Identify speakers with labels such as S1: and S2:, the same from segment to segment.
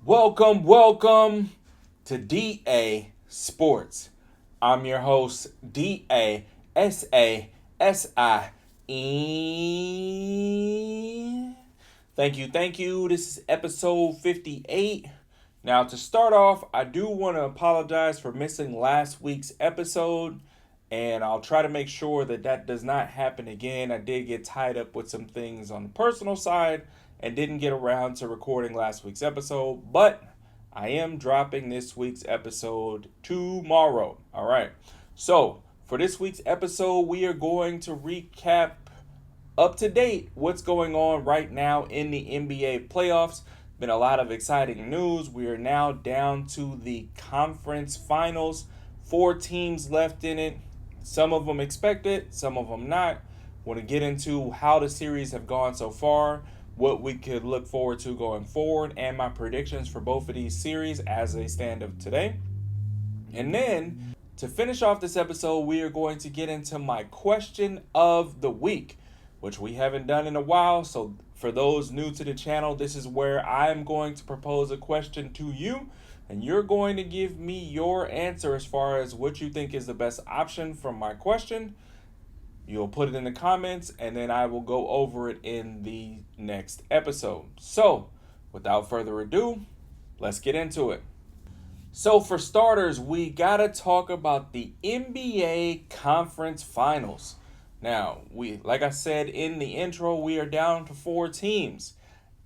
S1: Welcome to DA Sports. I'm your host, DASASIE. Thank you. This is episode 58. Now, to start off, I do want to apologize for missing last week's episode, and I'll try to make sure that does not happen again. I did get tied up with some things on the personal side and didn't get around to recording last week's episode, but I am dropping this week's episode tomorrow. All right. So, for this week's episode, we are going to recap up to date what's going on right now in the NBA playoffs. Been a lot of exciting news. We are now down to the conference finals. 4 teams left in it. Some of them expected, some of them not. Want to get into how the series have gone so far, what we could look forward to going forward, and my predictions for both of these series as they stand of today. And then, to finish off this episode, we are going to get into my question of the week, which we haven't done in a while. So for those new to the channel, this is where I'm going to propose a question to you, and you're going to give me your answer as far as what you think is the best option from my question. You'll put it in the comments, and then I will go over it in the next episode. So, without further ado, let's get into it. So, for starters, we gotta talk about the NBA Conference Finals. Now, like I said in the intro, we are down to 4 teams.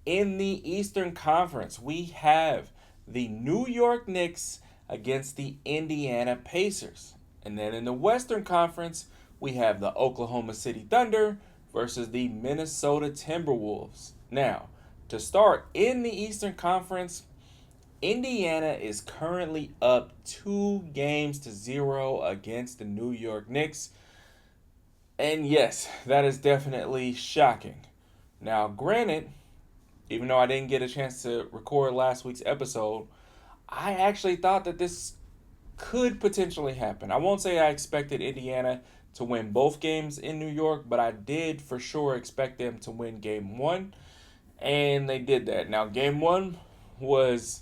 S1: In the Eastern Conference, we have the New York Knicks against the Indiana Pacers. And then in the Western Conference, we have the Oklahoma City Thunder versus the Minnesota Timberwolves. Now, to start, in the Eastern Conference, Indiana is currently up 2-0 against the New York Knicks. And yes, that is definitely shocking. Now, granted, even though I didn't get a chance to record last week's episode, I actually thought that this could potentially happen. I won't say I expected Indiana to win both games in New York, but I did for sure expect them to win game 1, and they did that. Now, game 1 was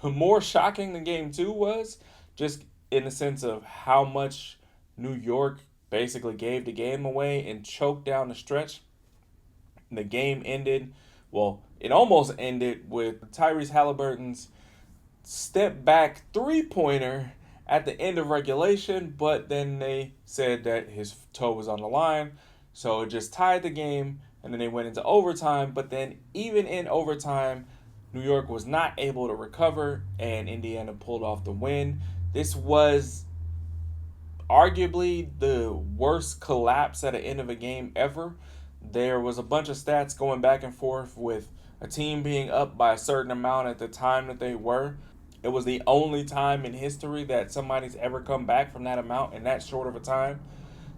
S1: more shocking than game 2 was, just in the sense of how much New York basically gave the game away and choked down the stretch. The game ended, well, it almost ended with Tyrese Halliburton's step back three-pointer at the end of regulation, but then they said that his toe was on the line, so it just tied the game, and then they went into overtime. But then even in overtime, New York was not able to recover, and Indiana pulled off the win. This was arguably the worst collapse at the end of a game ever. There was a bunch of stats going back and forth with a team being up by a certain amount at the time that they were. It was the only time in history that somebody's ever come back from that amount in that short of a time.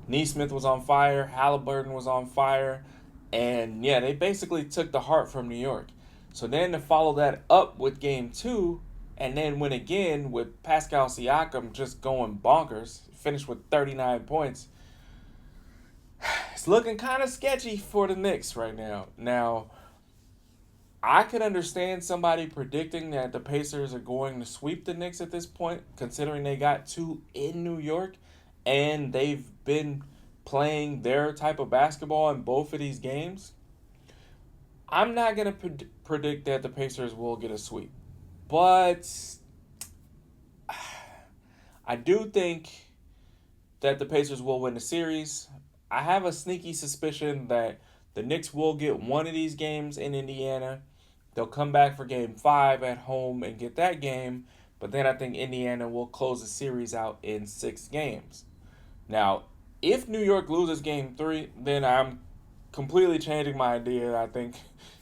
S1: Nesmith was on fire, Halliburton was on fire, and yeah, they basically took the heart from New York. So then to follow that up with game 2, and then win again with Pascal Siakam just going bonkers, finished with 39 points. It's looking kind of sketchy for the Knicks right now. Now, I could understand somebody predicting that the Pacers are going to sweep the Knicks at this point, considering they got 2 in New York, and they've been playing their type of basketball in both of these games. I'm not going to predict that the Pacers will get a sweep, but I do think that the Pacers will win the series. I have a sneaky suspicion that the Knicks will get one of these games in Indiana. They'll come back for game 5 at home and get that game, but then I think Indiana will close the series out in 6 games. Now, if New York loses game 3, then I'm completely changing my idea. I think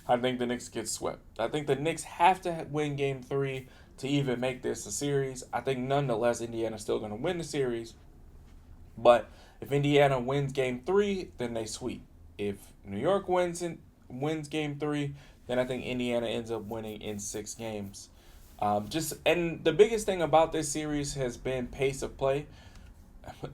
S1: the Knicks get swept. I think the Knicks have to win game 3 to even make this a series. I think nonetheless Indiana's still going to win the series, but if Indiana wins game 3, then they sweep. If New York wins game 3, then I think Indiana ends up winning in 6 games. And the biggest thing about this series has been pace of play.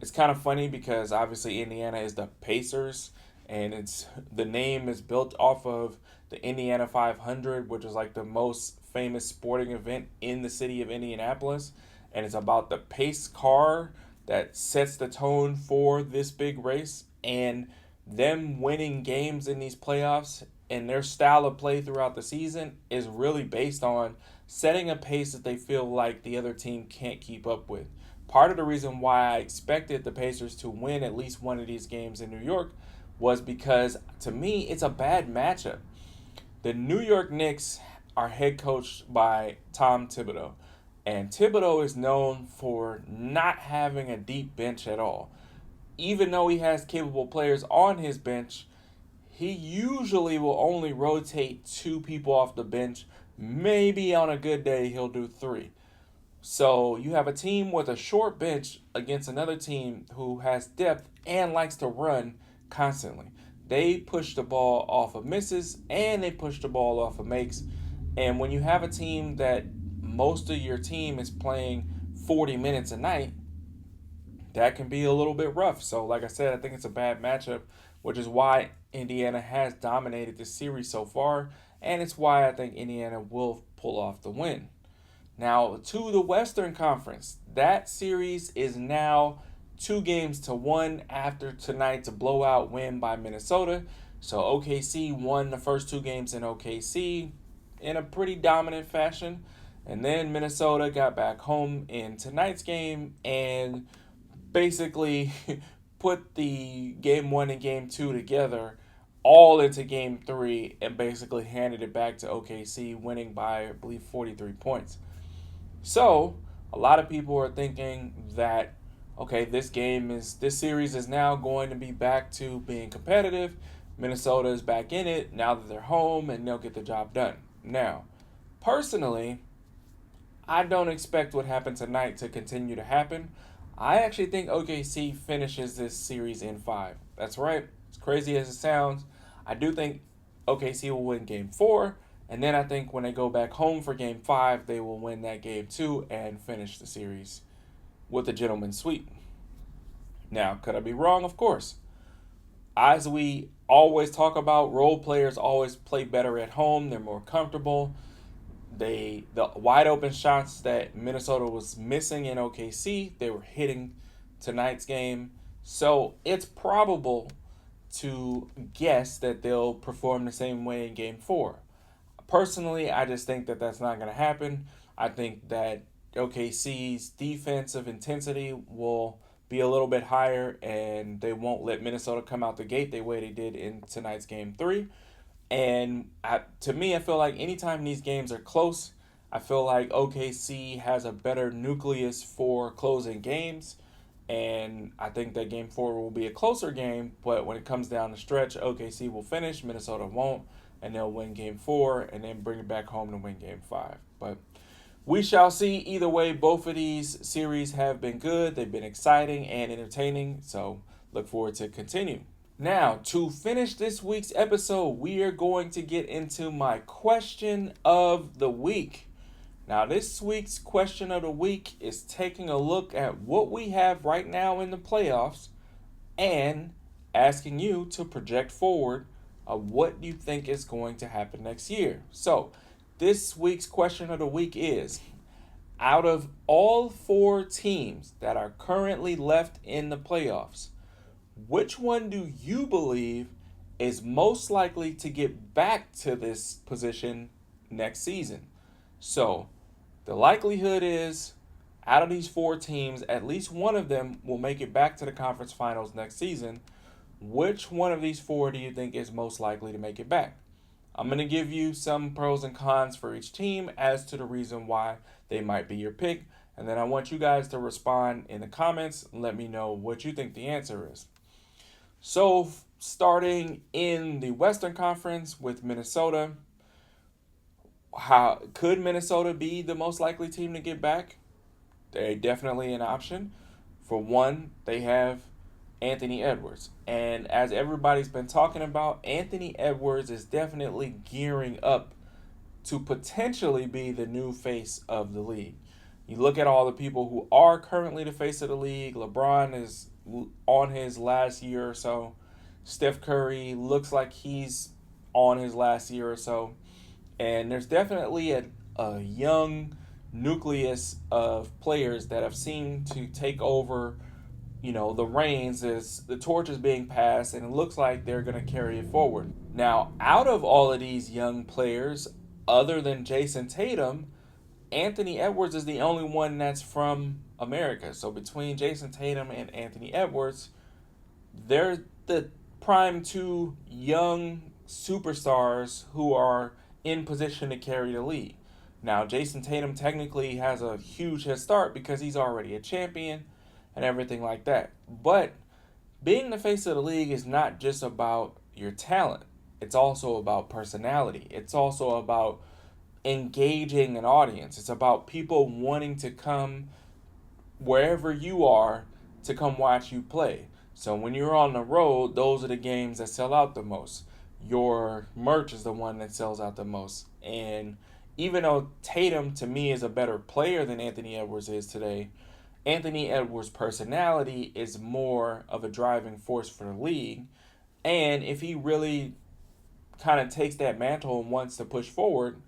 S1: It's kind of funny because obviously Indiana is the Pacers, and the name is built off of the Indiana 500, which is like the most famous sporting event in the city of Indianapolis, and it's about the pace car that sets the tone for this big race, and them winning games in these playoffs and their style of play throughout the season is really based on setting a pace that they feel like the other team can't keep up with. Part of the reason why I expected the Pacers to win at least one of these games in New York was because, to me, it's a bad matchup. The New York Knicks are head coached by Tom Thibodeau, and Thibodeau is known for not having a deep bench at all. Even though he has capable players on his bench, he usually will only rotate two people off the bench. Maybe on a good day, he'll do three. So you have a team with a short bench against another team who has depth and likes to run constantly. They push the ball off of misses and they push the ball off of makes. And when you have a team that most of your team is playing 40 minutes a night, that can be a little bit rough. So, like I said, I think it's a bad matchup, which is why Indiana has dominated this series so far. And it's why I think Indiana will pull off the win. Now, to the Western Conference, that series is now 2-1 after tonight's blowout win by Minnesota. So OKC won the first two games in OKC in a pretty dominant fashion. And then Minnesota got back home in tonight's game and basically put the game one and game two together all into game three and basically handed it back to OKC, winning by, I believe, 43 points. So, a lot of people are thinking that, okay, this series is now going to be back to being competitive. Minnesota is back in it now that they're home and they'll get the job done. Now, personally, I don't expect what happened tonight to continue to happen. I actually think OKC finishes this series in 5. That's right. As crazy as it sounds, I do think OKC will win game 4. And then I think when they go back home for game 5, they will win that game 2 and finish the series with a gentleman's sweep. Now, could I be wrong? Of course. As we always talk about, role players always play better at home. They're more comfortable. The wide open shots that Minnesota was missing in OKC, they were hitting tonight's game. So it's probable to guess that they'll perform the same way in game 4. Personally, I just think that that's not going to happen. I think that OKC's defensive intensity will be a little bit higher, and they won't let Minnesota come out the gate the way they did in tonight's game 3. And to me, I feel like anytime these games are close, I feel like OKC has a better nucleus for closing games. And I think that game 4 will be a closer game, but when it comes down the stretch, OKC will finish, Minnesota won't, and they'll win game 4 and then bring it back home to win game 5. But we shall see. Either way, both of these series have been good. They've been exciting and entertaining, so look forward to continue. Now, to finish this week's episode, we are going to get into my question of the week. Now, this week's question of the week is taking a look at what we have right now in the playoffs and asking you to project forward of what you think is going to happen next year. So, this week's question of the week is, out of all 4 teams that are currently left in the playoffs, which one do you believe is most likely to get back to this position next season? So, the likelihood is, out of these 4 teams, at least one of them will make it back to the conference finals next season. Which one of these 4 do you think is most likely to make it back? I'm going to give you some pros and cons for each team as to the reason why they might be your pick. And then I want you guys to respond in the comments and let me know what you think the answer is. So, starting in the Western Conference with Minnesota, how could Minnesota be the most likely team to get back? They're definitely an option. For one, they have Anthony Edwards. And as everybody's been talking about, Anthony Edwards is definitely gearing up to potentially be the new face of the league. You look at all the people who are currently the face of the league. LeBron is on his last year or so. Steph Curry looks like he's on his last year or so. And there's definitely a young nucleus of players that have seemed to take over, the reins as the torch is being passed, and it looks like they're going to carry it forward. Now, out of all of these young players, other than Jason Tatum, Anthony Edwards is the only one that's from America. So between Jason Tatum and Anthony Edwards, they're the prime two young superstars who are in position to carry the league. Now, Jason Tatum technically has a huge head start because he's already a champion and everything like that. But being the face of the league is not just about your talent, it's also about personality. It's also about engaging an audience. It's about people wanting to come wherever you are to come watch you play. So when you're on the road, those are the games that sell out the most. Your merch is the one that sells out the most. And even though Tatum to me is a better player than Anthony Edwards is today, Anthony Edwards' personality is more of a driving force for the league. And if he really kind of takes that mantle and wants to push forward,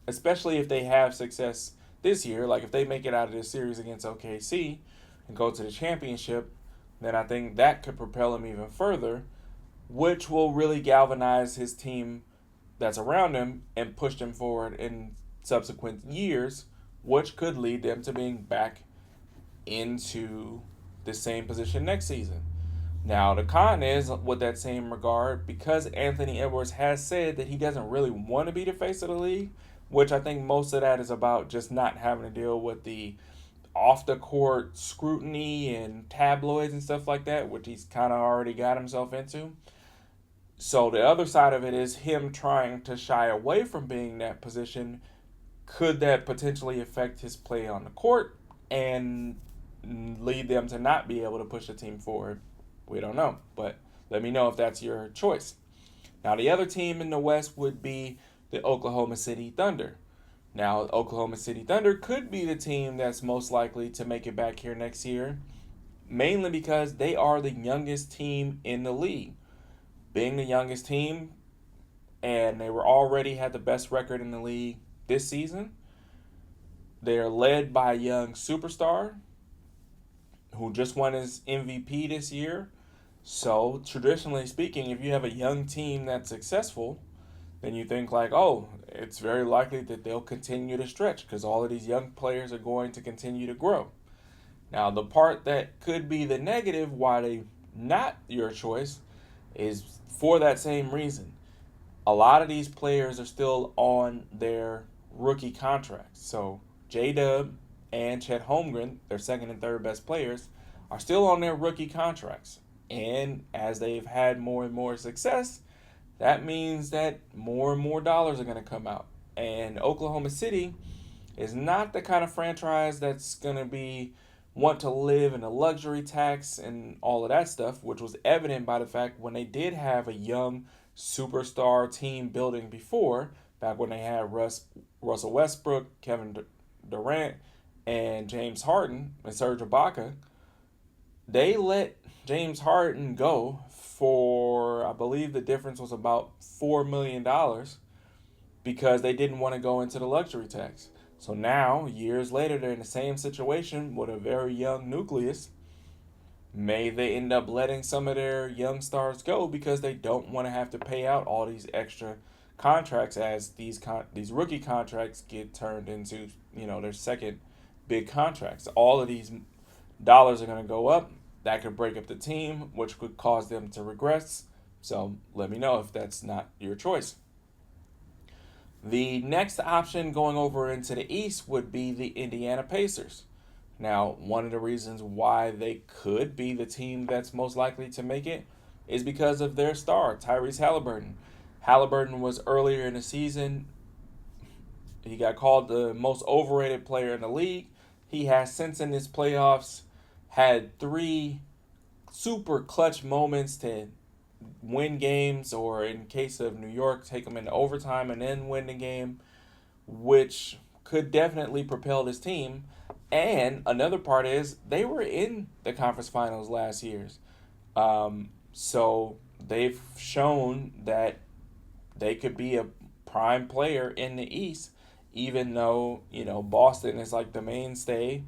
S1: especially if they have success this year, like if they make it out of this series against OKC and go to the championship, then I think that could propel him even further, which will really galvanize his team that's around him and push them forward in subsequent years, which could lead them to being back into the same position next season. Now, the con is, with that same regard, because Anthony Edwards has said that he doesn't really want to be the face of the league, which I think most of that is about just not having to deal with the off the court scrutiny and tabloids and stuff like that, which he's kind of already got himself into. So the other side of it is him trying to shy away from being in that position. Could that potentially affect his play on the court and lead them to not be able to push the team forward? We don't know, but let me know if that's your choice. Now, the other team in the West would be the Oklahoma City Thunder. Now, Oklahoma City Thunder could be the team that's most likely to make it back here next year, mainly because they are the youngest team in the league. Being the youngest team, and they were already had the best record in the league this season. They are led by a young superstar who just won his MVP this year. So, traditionally speaking, if you have a young team that's successful, then you think like, oh, it's very likely that they'll continue to stretch because all of these young players are going to continue to grow. Now, the part that could be the negative, why they not your choice, is for that same reason. A lot of these players are still on their rookie contracts. So, J-Dub and Chet Holmgren, their second and third best players, are still on their rookie contracts. And as they've had more and more success, that means that more and more dollars are going to come out. And Oklahoma City is not the kind of franchise that's going to want to live in a luxury tax and all of that stuff, which was evident by the fact when they did have a young superstar team building before, back when they had Russell Westbrook, Kevin Durant, and James Harden and Serge Ibaka. They let James Harden go for, I believe the difference was about $4 million because they didn't want to go into the luxury tax. So now, years later, they're in the same situation with a very young nucleus. May they end up letting some of their young stars go because they don't want to have to pay out all these extra contracts as these rookie contracts get turned into, their second big contracts. All of these dollars are going to go up. That could break up the team, which could cause them to regress. So let me know if that's not your choice. The next option going over into the East would be the Indiana Pacers. Now, one of the reasons why they could be the team that's most likely to make it is because of their star, Tyrese Halliburton. Halliburton was earlier in the season, he got called the most overrated player in the league. He has since in his playoffs had 3 super clutch moments to win games, or in case of New York, take them into overtime and then win the game, which could definitely propel this team. And another part is they were in the conference finals last year. So they've shown that they could be a prime player in the East, even though, Boston is like the mainstay.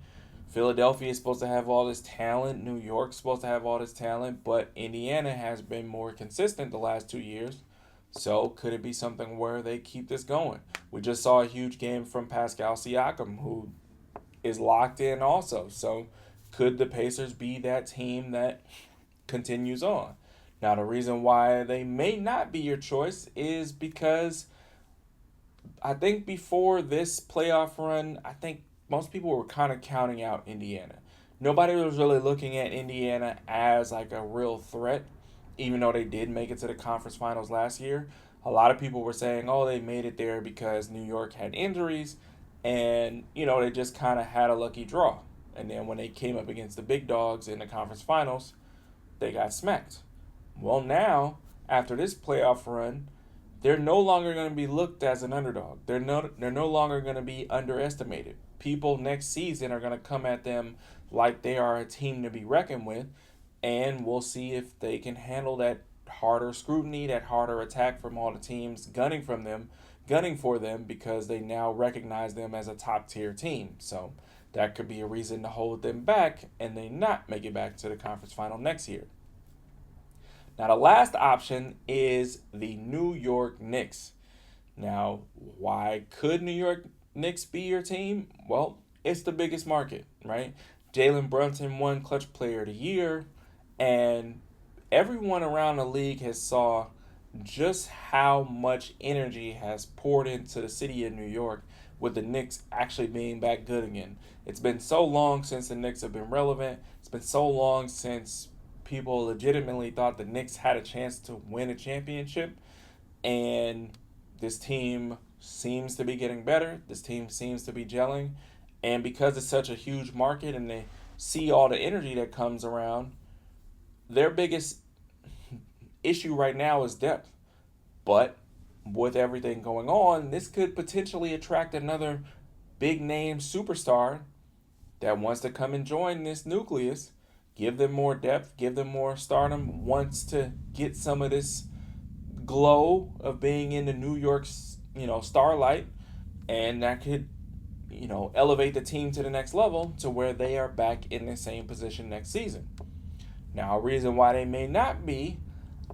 S1: Philadelphia is supposed to have all this talent. New York's supposed to have all this talent, but Indiana has been more consistent the last 2 years. So could it be something where they keep this going? We just saw a huge game from Pascal Siakam, who is locked in also. So could the Pacers be that team that continues on? Now, the reason why they may not be your choice is because I think before this playoff run, I think most people were kind of counting out Indiana. Nobody was really looking at Indiana as like a real threat, even though they did make it to the conference finals last year. A lot of people were saying, oh, they made it there because New York had injuries and, they just kind of had a lucky draw. And then when they came up against the big dogs in the conference finals, they got smacked. Well, now, after this playoff run, they're no longer going to be looked as an underdog. They're no longer going to be underestimated. People next season are going to come at them like they are a team to be reckoned with, and we'll see if they can handle that harder scrutiny, that harder attack from all the teams gunning for them because they now recognize them as a top tier team. So that could be a reason to hold them back and they not make it back to the conference final next year. Now, the last option is the New York Knicks. Now, why could New York Knicks be your team? Well, it's the biggest market, right? Jalen Brunson won Clutch Player of the Year, and everyone around the league has saw just how much energy has poured into the city of New York with the Knicks actually being back good again. It's been so long since the Knicks have been relevant. It's been so long since people legitimately thought the Knicks had a chance to win a championship, and this team seems to be getting better. This team seems to be gelling, and because it's such a huge market and they see all the energy that comes around, their biggest issue right now is depth. But with everything going on, this could potentially attract another big name superstar that wants to come and join this nucleus, give them more depth, give them more stardom, wants to get some of this glow of being in the New York, starlight, and that could, elevate the team to the next level to where they are back in the same position next season. Now, a reason why they may not be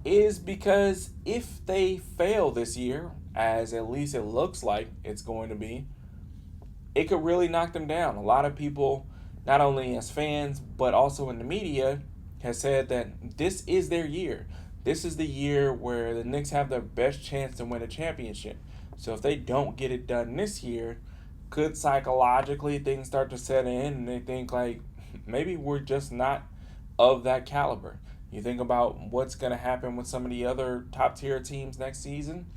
S1: is because if they fail this year, as at least it looks like it's going to be, it could really knock them down. A lot of people, not only as fans, but also in the media, has said that this is their year. This is the year where the Knicks have their best chance to win a championship. So if they don't get it done this year, could psychologically things start to set in and they think like, maybe we're just not of that caliber. You think about what's going to happen with some of the other top tier teams next season.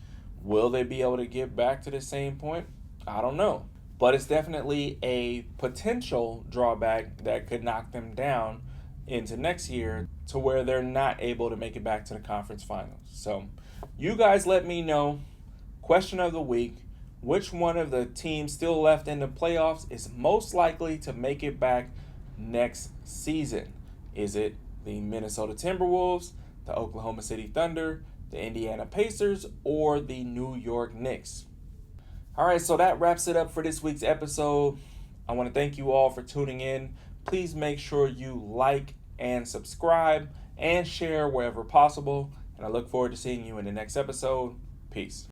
S1: Will they be able to get back to the same point? I don't know. But it's definitely a potential drawback that could knock them down into next year to where they're not able to make it back to the conference finals. So you guys let me know. Question of the week. Which one of the teams still left in the playoffs is most likely to make it back next season? Is it the Minnesota Timberwolves, the Oklahoma City Thunder, the Indiana Pacers, or the New York Knicks? All right, so that wraps it up for this week's episode. I want to thank you all for tuning in. Please make sure you like and subscribe and share wherever possible. And I look forward to seeing you in the next episode. Peace.